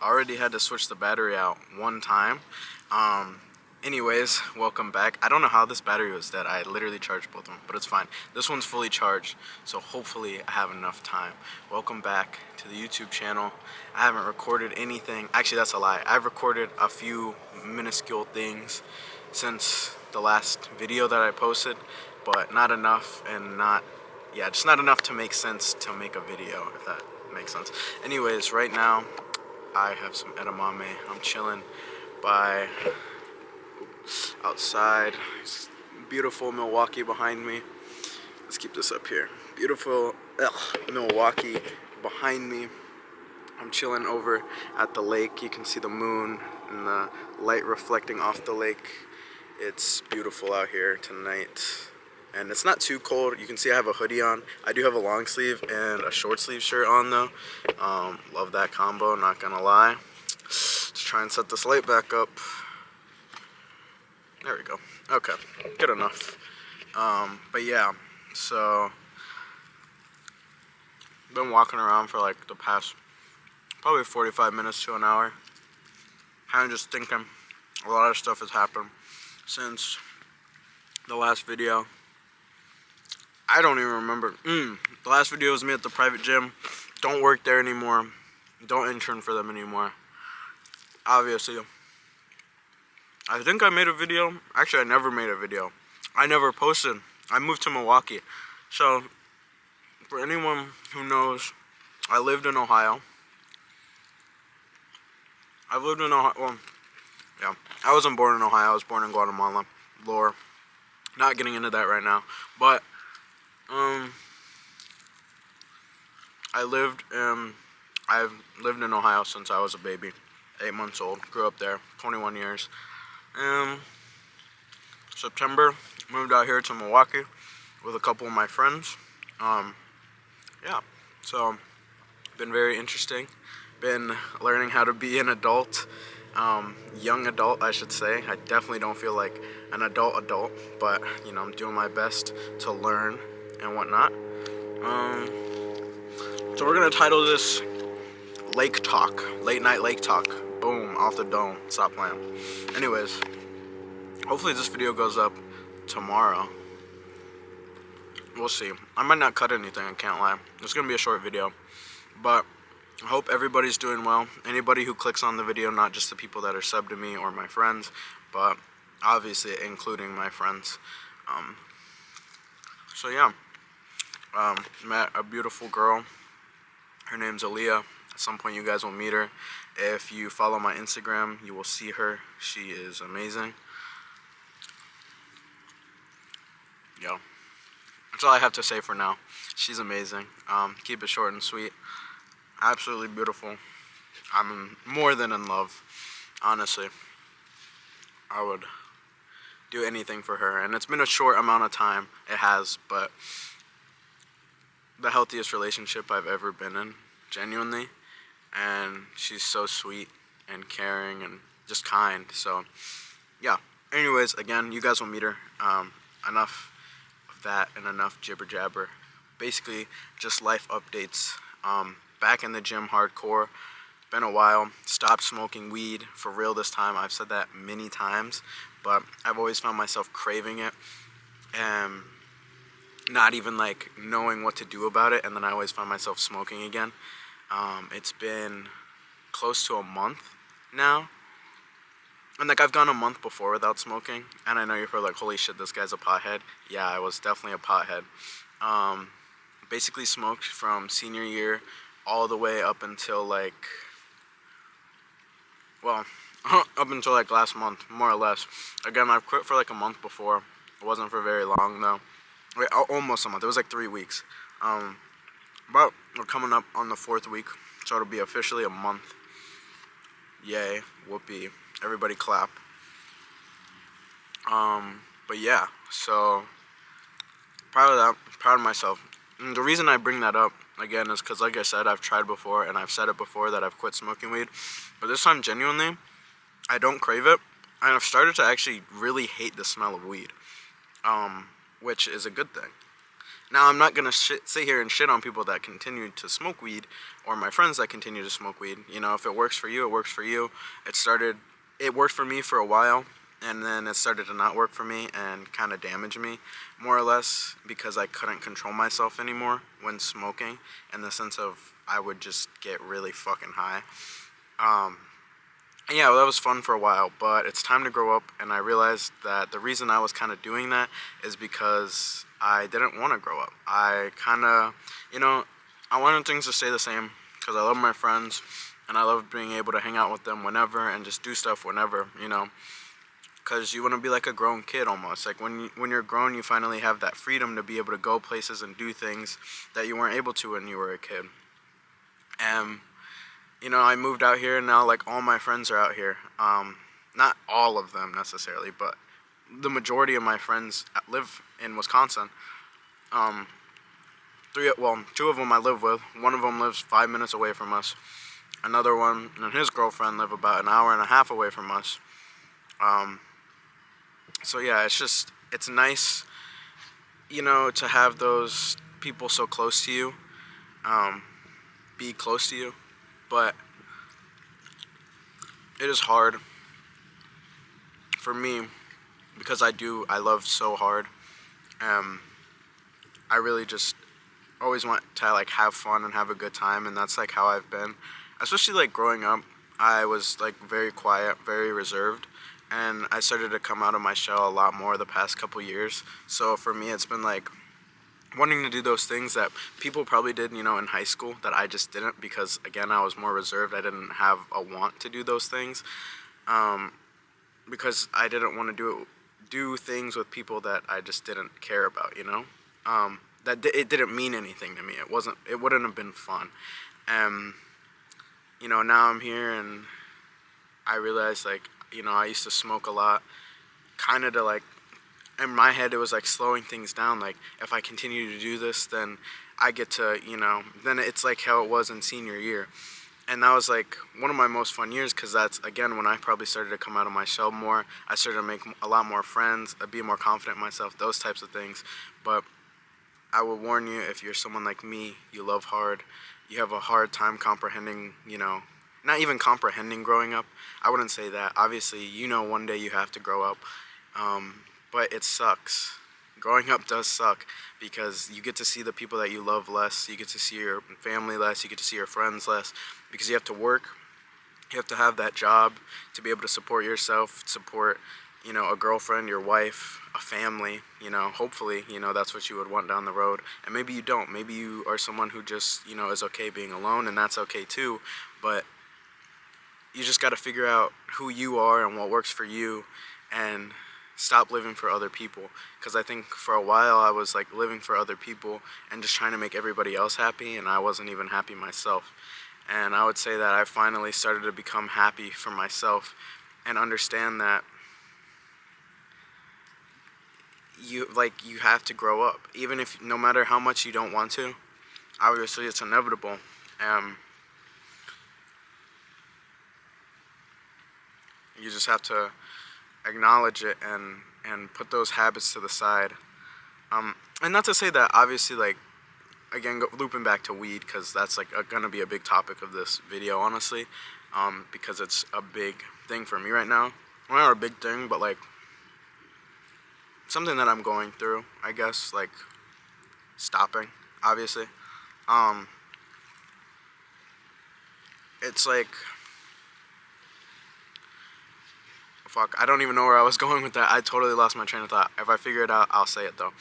I already had to switch the battery out one time. Anyways, welcome back. I don't know how this battery was dead. I literally charged both of them, but it's fine. This one's fully charged, so hopefully I have enough time. Welcome back to the YouTube channel. I haven't recorded anything. Actually, that's a lie. I've recorded a few minuscule things since the last video that I posted, but not enough and just not enough to make sense to make a video, if that makes sense. Anyways, right now, I have some edamame. I'm chilling by outside. It's beautiful Milwaukee behind me. Let's keep this up here. Beautiful Milwaukee behind me. I'm chilling over at the lake. You can see the moon and the light reflecting off the lake. It's beautiful out here tonight. And it's not too cold. You can see I have a hoodie on. I do have a long sleeve and a short sleeve shirt on though. Love that combo, not gonna lie. Let's try and set this light back up. There we go. Okay, good enough. But yeah, so been walking around for like the past probably 45 minutes to an hour. Kind of just thinking. A lot of stuff has happened since the last video. I don't even remember. The last video was me at the private gym. Don't work there anymore. Don't intern for them anymore. Obviously. I think I made a video. Actually, I never made a video. I never posted. I moved to Milwaukee. So, for anyone who knows, I lived in Ohio. I've lived in Ohio. Well, yeah. I wasn't born in Ohio. I was born in Guatemala. Lore. Not getting into that right now. But, I've lived in Ohio since I was a baby. 8 months old. Grew up there. 21 years. September, moved out here to Milwaukee with a couple of my friends. Yeah, so been very interesting. Been learning how to be an adult, young adult, I should say. I definitely don't feel like an adult, but you know, I'm doing my best to learn and whatnot. So we're gonna title this Lake Talk, Late Night Lake Talk. Boom, off the dome. Stop playing. Anyways, hopefully this video goes up tomorrow. We'll see. I might not cut anything, I can't lie. It's gonna be a short video. But I hope everybody's doing well. Anybody who clicks on the video, not just the people that are subbed to me or my friends, but obviously including my friends. So yeah. Met a beautiful girl. Her name's Aaliyah. At some point you guys will meet her. If you follow my Instagram, you will see her. She is amazing. Yeah. That's all I have to say for now. She's amazing. Keep it short and sweet. Absolutely beautiful. I'm more than in love. Honestly. I would do anything for her. And it's been a short amount of time. It has, but the healthiest relationship I've ever been in. Genuinely. And she's so sweet and caring and just kind. So, yeah. Anyways, again, you guys will meet her. Enough of that and enough jibber jabber. Basically, just life updates. Back in the gym hardcore. Been a while. Stopped smoking weed for real this time. I've said that many times, but I've always found myself craving it and not even like knowing what to do about it. And then I always find myself smoking again. It's been close to a month now. And like I've gone a month before without smoking. And I know you're probably like, holy shit, this guy's a pothead. Yeah, I was definitely a pothead. Basically smoked from senior year all the way up until like, well, up until like last month, more or less. Again, I've quit for like a month before. It wasn't for very long though. Wait, almost a month. It was like 3 weeks. But we're coming up on the 4th week, so it'll be officially a month. Yay, whoopee. Everybody clap. But yeah, so proud of that, proud of myself. And the reason I bring that up, again, is because, like I said, I've tried before, and I've said it before that I've quit smoking weed. But this time, genuinely, I don't crave it, and I've started to actually really hate the smell of weed, which is a good thing. Now, I'm not gonna sit here and shit on people that continue to smoke weed, or my friends that continue to smoke weed. You know, if it works for you, it works for you. It worked for me for a while, and then it started to not work for me and kind of damage me, more or less, because I couldn't control myself anymore when smoking, in the sense of I would just get really fucking high. Um, and yeah, well, that was fun for a while, but it's time to grow up, and I realized that the reason I was kind of doing that is because I didn't want to grow up. I kind of, you know, I wanted things to stay the same because I love my friends, and I love being able to hang out with them whenever and just do stuff whenever, you know, because you want to be like a grown kid almost. Like when you're grown, you finally have that freedom to be able to go places and do things that you weren't able to when you were a kid. And you know, I moved out here and now like all my friends are out here. Not all of them necessarily, but the majority of my friends live in Wisconsin. Um, two of them I live with. One of them lives 5 minutes away from us. Another one and his girlfriend live about an hour and a half away from us. Um, so yeah, it's nice, you know, to have those people so close to you, um, be close to you, but it is hard for me because I love so hard. Um, I really just always want to like have fun and have a good time, and that's like how I've been. Especially like growing up, I was like very quiet, very reserved, and I started to come out of my shell a lot more the past couple years. So for me, it's been like wanting to do those things that people probably did, you know, in high school that I just didn't because again, I was more reserved. I didn't have a want to do those things. Um, because I didn't want to do things with people that I just didn't care about, you know. It didn't mean anything to me. It wouldn't have been fun. And you know, now I'm here and I realize like, you know, I used to smoke a lot, kind of to like, in my head it was like slowing things down. Like if I continue to do this, then I get to, you know, then it's like how it was in senior year. And that was like one of my most fun years because that's again when I probably started to come out of my shell more. I started to make a lot more friends, be more confident in myself, those types of things. But I will warn you, if you're someone like me, you love hard, you have a hard time comprehending, you know, not even comprehending growing up. I wouldn't say that. Obviously, you know, one day you have to grow up, but it sucks. Growing up does suck because you get to see the people that you love less, you get to see your family less, you get to see your friends less because you have to work, you have to have that job to be able to support yourself, support, you know, a girlfriend, your wife, a family, you know, hopefully, you know, that's what you would want down the road. And maybe you don't. Maybe you are someone who just, you know, is okay being alone and that's okay too, but you just got to figure out who you are and what works for you and stop living for other people. Because I think for a while I was like living for other people and just trying to make everybody else happy, and I wasn't even happy myself. And I would say that I finally started to become happy for myself and understand that you have to grow up, even if no matter how much you don't want to. Obviously, it's inevitable. Um, you just have to acknowledge it and put those habits to the side. And not to say that obviously like again looping back to weed because that's like gonna be a big topic of this video honestly, because it's a big thing for me right now. Well, not a big thing, but like something that I'm going through, I guess, like stopping, obviously. Um, it's like, fuck, I don't even know where I was going with that. I totally lost my train of thought. If I figure it out, I'll say it though.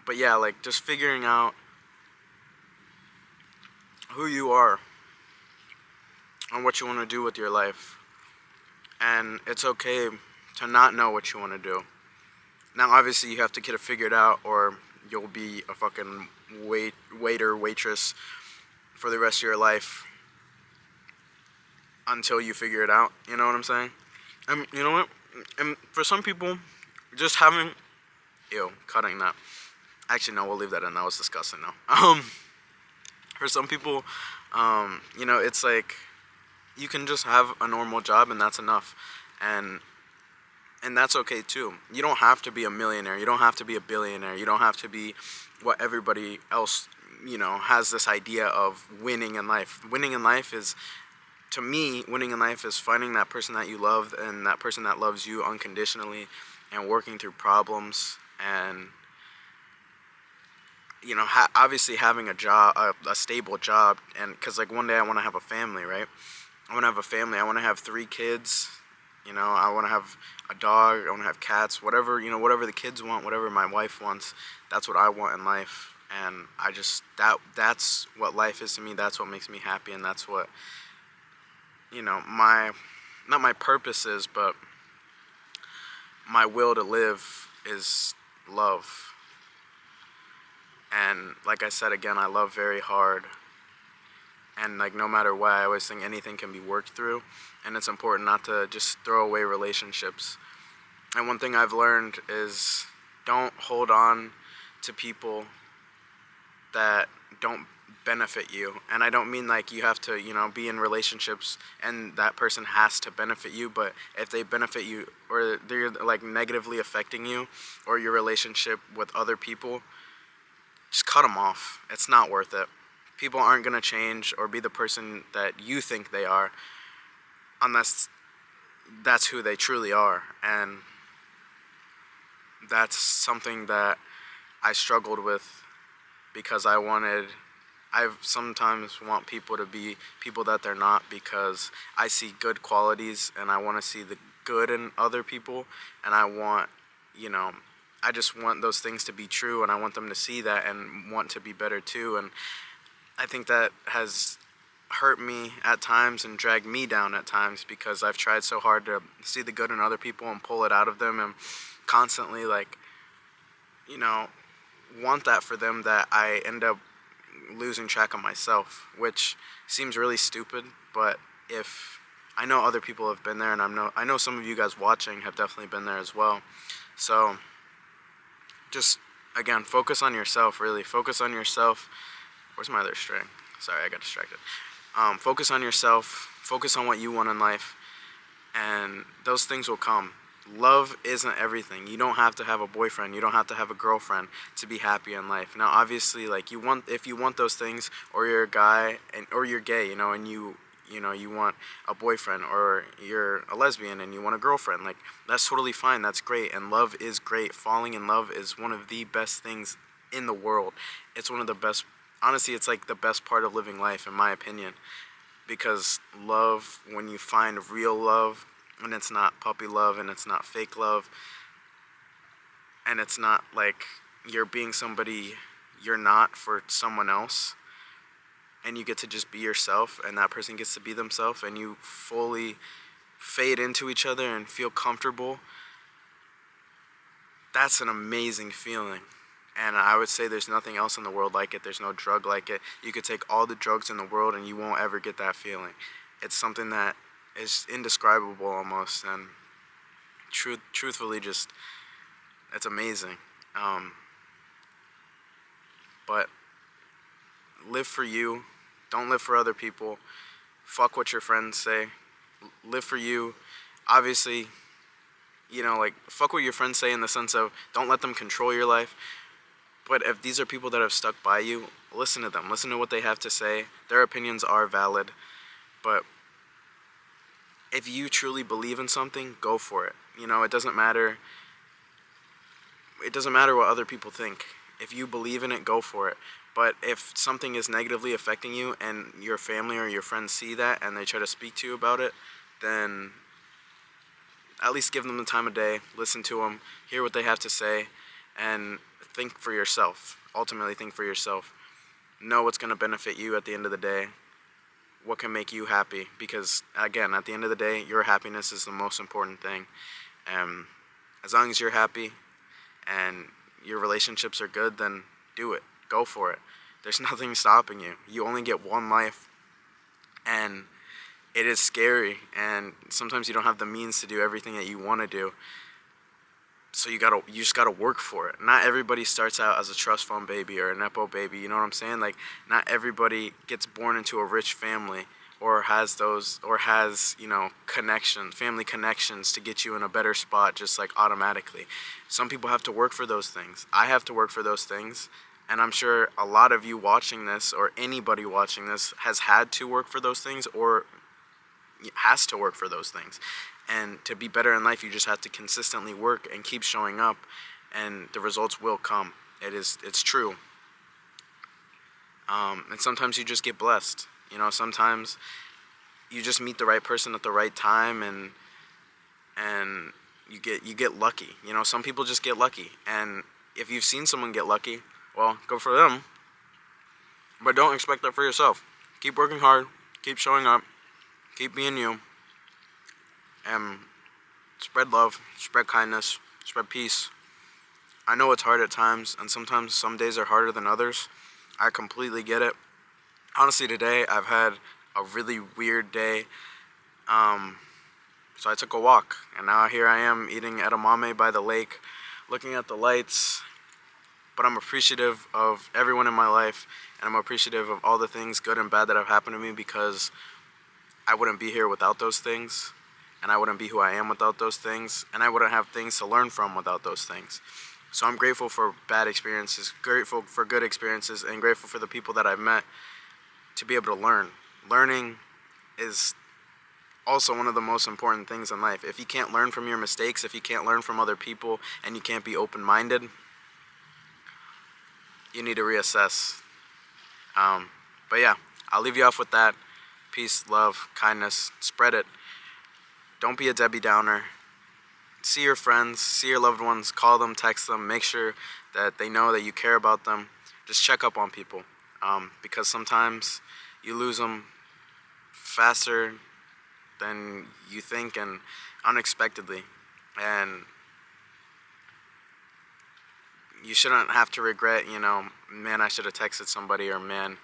But yeah, like just figuring out who you are and what you want to do with your life. And it's okay to not know what you want to do. Now, obviously, you have to get it figured out, or you'll be a fucking waiter, waitress for the rest of your life until you figure it out. You know what I'm saying? And you know what? And for some people, just having, cutting that. Actually, no, we'll leave that in. That was disgusting. No. For some people, you know, it's like you can just have a normal job and that's enough. And And that's okay too. You don't have to be a millionaire. You don't have to be a billionaire. You don't have to be what everybody else, has this idea of winning in life. Winning in life is, to me, winning in life is finding that person that you love and that person that loves you unconditionally and working through problems and, obviously having a job, a stable job. And because, like, one day I want to have a family, right? I want to have a family. I want to have 3 kids. I want to have a dog. I want to have cats. Whatever the kids want, whatever my wife wants, that's what I want in life. And I just that's what life is to me. That's what makes me happy, and that's what my not my purpose is, but my will to live is love. And like I said again, I love very hard. And like no matter what, I always think anything can be worked through, and it's important not to just throw away relationships. And one thing I've learned is don't hold on to people that don't benefit you. And I don't mean like you have to, be in relationships and that person has to benefit you, but if they benefit you or they're like negatively affecting you or your relationship with other people, just cut them off. It's not worth it. People aren't going to change or be the person that you think they are unless that's who they truly are. And that's something that I struggled with because I sometimes want people to be people that they're not because I see good qualities and I want to see the good in other people, and I just want those things to be true, and I want them to see that and want to be better too. And I think that has hurt me at times and dragged me down at times because I've tried so hard to see the good in other people and pull it out of them and constantly want that for them that I end up losing track of myself, which seems really stupid, but if I know other people have been there, and I know some of you guys watching have definitely been there as well. So just again, focus on yourself, really. Focus on yourself. Where's my other string? Sorry, I got distracted. Focus on yourself. Focus on what you want in life, and those things will come. Love isn't everything. You don't have to have a boyfriend. You don't have to have a girlfriend to be happy in life. Now, obviously, like if you want those things, or you're a guy or you're gay, and you want a boyfriend, or you're a lesbian and you want a girlfriend, like that's totally fine. That's great, and love is great. Falling in love is one of the best things in the world. It's one of the best. Honestly, it's like the best part of living life, in my opinion, because love, when you find real love, and it's not puppy love, and it's not fake love, and it's not like you're being somebody you're not for someone else, and you get to just be yourself, and that person gets to be themselves, and you fully fade into each other and feel comfortable. That's an amazing feeling. And I would say there's nothing else in the world like it. There's no drug like it. You could take all the drugs in the world and you won't ever get that feeling. It's something that is indescribable almost, and truthfully, just it's amazing. But live for you. Don't live for other people. Fuck what your friends say. Live for you. Obviously, fuck what your friends say in the sense of don't let them control your life. But if these are people that have stuck by you, listen to them. Listen to what they have to say. Their opinions are valid. But if you truly believe in something, go for it. It doesn't matter. It doesn't matter what other people think. If you believe in it, go for it. But if something is negatively affecting you and your family or your friends see that and they try to speak to you about it, then at least give them the time of day. Listen to them. Hear what they have to say. And think for yourself. Ultimately, think for yourself. Know what's going to benefit you at the end of the day. What can make you happy? Because, again, at the end of the day, your happiness is the most important thing. And as long as you're happy and your relationships are good, then do it. Go for it. There's nothing stopping you. You only get one life. And it is scary. And sometimes you don't have the means to do everything that you want to do. So you just gotta work for it. Not everybody starts out as a trust fund baby or a nepo baby. You know what I'm saying? Like, not everybody gets born into a rich family or has connections, family connections to get you in a better spot just like automatically. Some people have to work for those things. I have to work for those things, and I'm sure a lot of you watching this or anybody watching this has had to work for those things or has to work for those things. And to be better in life, you just have to consistently work and keep showing up, and the results will come. It's true. And sometimes you just get blessed. Sometimes you just meet the right person at the right time, and you get lucky. Some people just get lucky, and if you've seen someone get lucky, well, go for them. But don't expect that for yourself. Keep working hard, keep showing up, keep being you, and spread love, spread kindness, spread peace. I know it's hard at times, and sometimes some days are harder than others. I completely get it. Honestly, today I've had a really weird day. So I took a walk, and now here I am eating edamame by the lake, looking at the lights. But I'm appreciative of everyone in my life, and I'm appreciative of all the things, good and bad, that have happened to me, because I wouldn't be here without those things, and I wouldn't be who I am without those things, and I wouldn't have things to learn from without those things. So I'm grateful for bad experiences, grateful for good experiences, and grateful for the people that I've met to be able to learn. Learning is also one of the most important things in life. If you can't learn from your mistakes, if you can't learn from other people, and you can't be open-minded, you need to reassess. But yeah, I'll leave you off with that. Peace, love, kindness, spread it. Don't be a Debbie Downer. See your friends, see your loved ones, call them, text them, make sure that they know that you care about them. Just check up on people, because sometimes you lose them faster than you think and unexpectedly. And you shouldn't have to regret, man, I should have texted somebody, or man,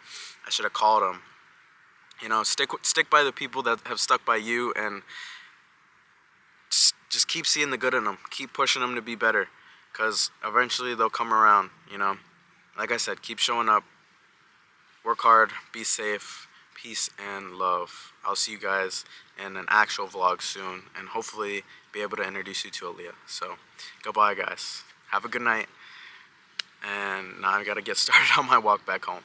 I should have called them. Stick by the people that have stuck by you, and just keep seeing the good in them. Keep pushing them to be better, because eventually they'll come around. Like I said, keep showing up, work hard, be safe, peace and love. I'll see you guys in an actual vlog soon, and hopefully be able to introduce you to Aaliyah. So goodbye, guys. Have a good night. And now I gotta get started on my walk back home.